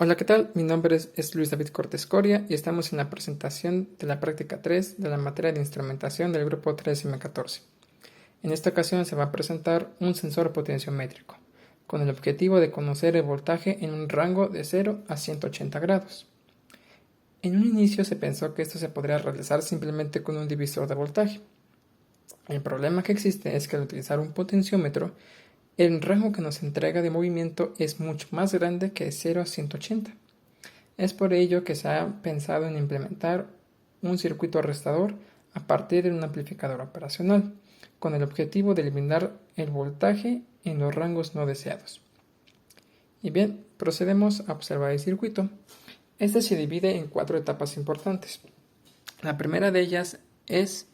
Hola, ¿qué tal? Mi nombre es Luis David Cortés Coria y estamos en la presentación de la práctica 3 de la materia de instrumentación del grupo 3M14. En esta ocasión se va a presentar un sensor potenciométrico, con el objetivo de conocer el voltaje en un rango de 0 a 180 grados. En un inicio se pensó que esto se podría realizar simplemente con un divisor de voltaje. El problema que existe es que al utilizar un potenciómetro, el rango que nos entrega de movimiento es mucho más grande que de 0 a 180. Es por ello que se ha pensado en implementar un circuito restador a partir de un amplificador operacional, con el objetivo de eliminar el voltaje en los rangos no deseados. Y bien, procedemos a observar el circuito. Este se divide en 4 etapas importantes. La primera de ellas es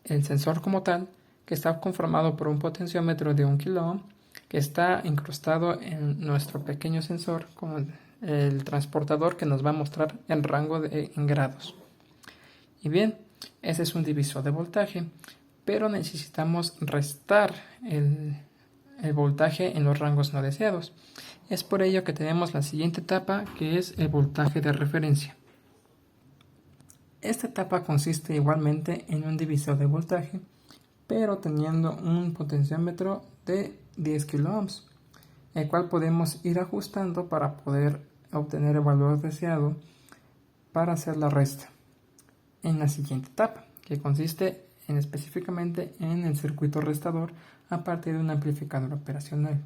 el sensor como tal, que está conformado por un potenciómetro de 1 kΩ, que está incrustado en nuestro pequeño sensor con el transportador que nos va a mostrar el rango en grados. Y bien, ese es un divisor de voltaje, pero necesitamos restar el voltaje en los rangos no deseados. Es por ello que tenemos la siguiente etapa, que es el voltaje de referencia. Esta etapa consiste igualmente en un divisor de voltaje, pero teniendo un potenciómetro de 10 kΩ, el cual podemos ir ajustando para poder obtener el valor deseado para hacer la resta en la siguiente etapa, que consiste específicamente en el circuito restador a partir de un amplificador operacional.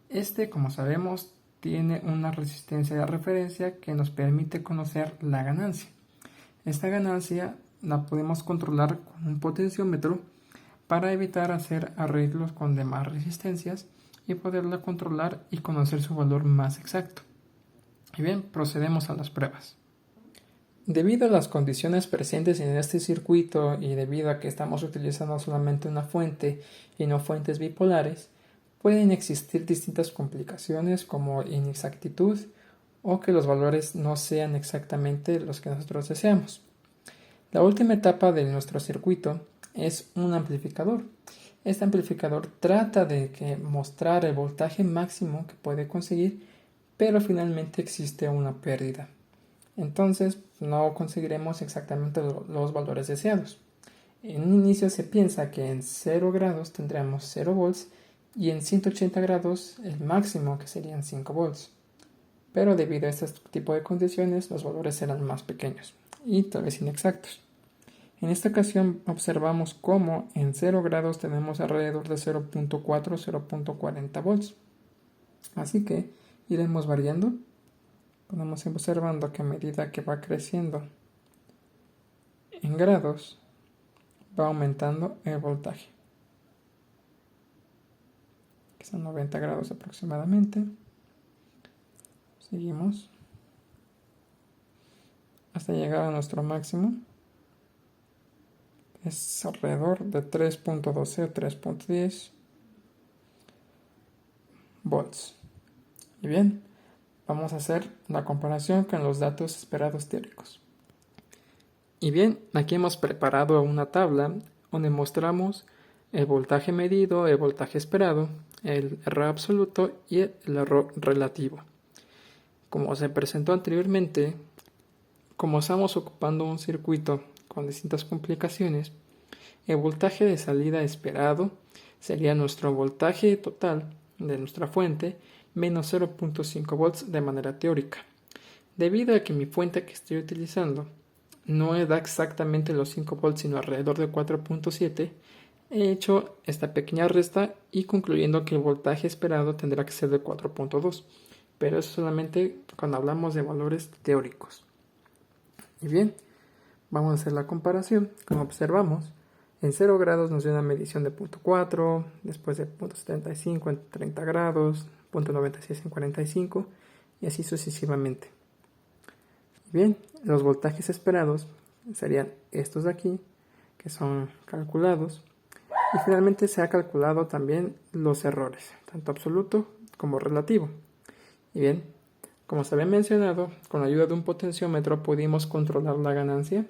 Este, como sabemos, tiene una resistencia de referencia que nos permite conocer la ganancia. Esta ganancia la podemos controlar con un potenciómetro para evitar hacer arreglos con demás resistencias y poderla controlar y conocer su valor más exacto. Y bien, procedemos a las pruebas. Debido a las condiciones presentes en este circuito y debido a que estamos utilizando solamente una fuente y no fuentes bipolares, pueden existir distintas complicaciones como inexactitud o que los valores no sean exactamente los que nosotros deseamos. La última etapa de nuestro circuito es un amplificador. Este amplificador trata de mostrar el voltaje máximo que puede conseguir, pero finalmente existe una pérdida. Entonces no conseguiremos exactamente los valores deseados. En un inicio se piensa que en 0 grados tendremos 0 volts y en 180 grados el máximo, que serían 5 volts. Pero debido a este tipo de condiciones los valores serán más pequeños y tal vez inexactos. En esta ocasión observamos cómo en 0 grados tenemos alrededor de 0.4-0.40 volts. Así que iremos variando. Podemos ir observando que a medida que va creciendo en grados, va aumentando el voltaje, que son 90 grados aproximadamente. Seguimos hasta llegar a nuestro máximo. Es alrededor de 3.12 o 3.10 volts. Y bien, vamos a hacer la comparación con los datos esperados teóricos. Y bien, aquí hemos preparado una tabla donde mostramos el voltaje medido, el voltaje esperado, el error absoluto y el error relativo. Como se presentó anteriormente, como estamos ocupando un circuito con distintas complicaciones, el voltaje de salida esperado sería nuestro voltaje total de nuestra fuente menos 0.5 volts de manera teórica. Debido a que mi fuente que estoy utilizando no da exactamente los 5 volts sino alrededor de 4.7, he hecho esta pequeña resta y concluyendo que el voltaje esperado tendrá que ser de 4.2, pero eso solamente cuando hablamos de valores teóricos. Y bien, vamos a hacer la comparación. Como observamos, en 0 grados nos dio una medición de 0.4, después de 0.75 en 30 grados, 0.96 en 45 y así sucesivamente. Bien, los voltajes esperados serían estos de aquí, que son calculados, y finalmente se ha calculado también los errores, tanto absoluto como relativo. Y bien, como se había mencionado, con la ayuda de un potenciómetro pudimos controlar la ganancia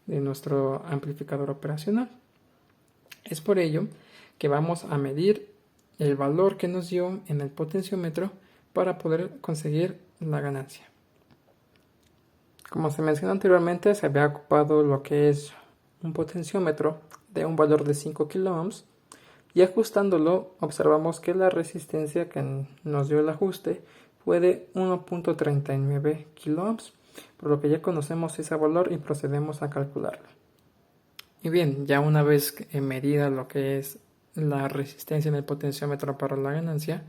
de nuestro amplificador operacional. Es por ello que vamos a medir el valor que nos dio en el potenciómetro para poder conseguir la ganancia. Como se mencionó anteriormente, se había ocupado lo que es un potenciómetro de un valor de 5 kiloohms y ajustándolo observamos que la resistencia que nos dio el ajuste fue de 1.39 kiloohms, por lo que ya conocemos ese valor y procedemos a calcularlo. Y bien, ya una vez medida lo que es la resistencia en el potenciómetro para la ganancia,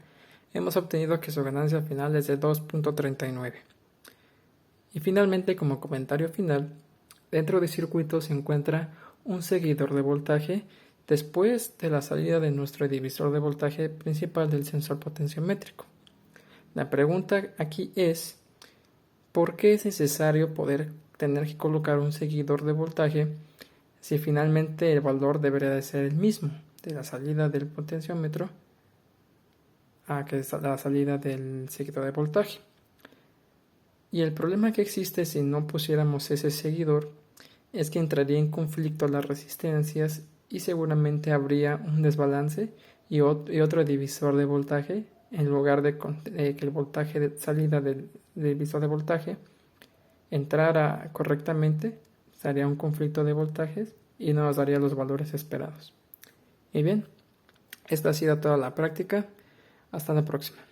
hemos obtenido que su ganancia final es de 2.39. Y finalmente, como comentario final, dentro de circuito se encuentra un seguidor de voltaje después de la salida de nuestro divisor de voltaje principal del sensor potenciométrico. La pregunta aquí es, ¿por qué es necesario tener que colocar un seguidor de voltaje si finalmente el valor debería de ser el mismo de la salida del potenciómetro a que es la salida del seguidor de voltaje? Y el problema que existe si no pusiéramos ese seguidor es que entraría en conflicto las resistencias y seguramente habría un desbalance y otro divisor de voltaje en lugar de que el voltaje de salida del divisor de voltaje entrara correctamente, sería un conflicto de voltajes y no nos daría los valores esperados. Y bien, esta ha sido toda la práctica. Hasta la próxima.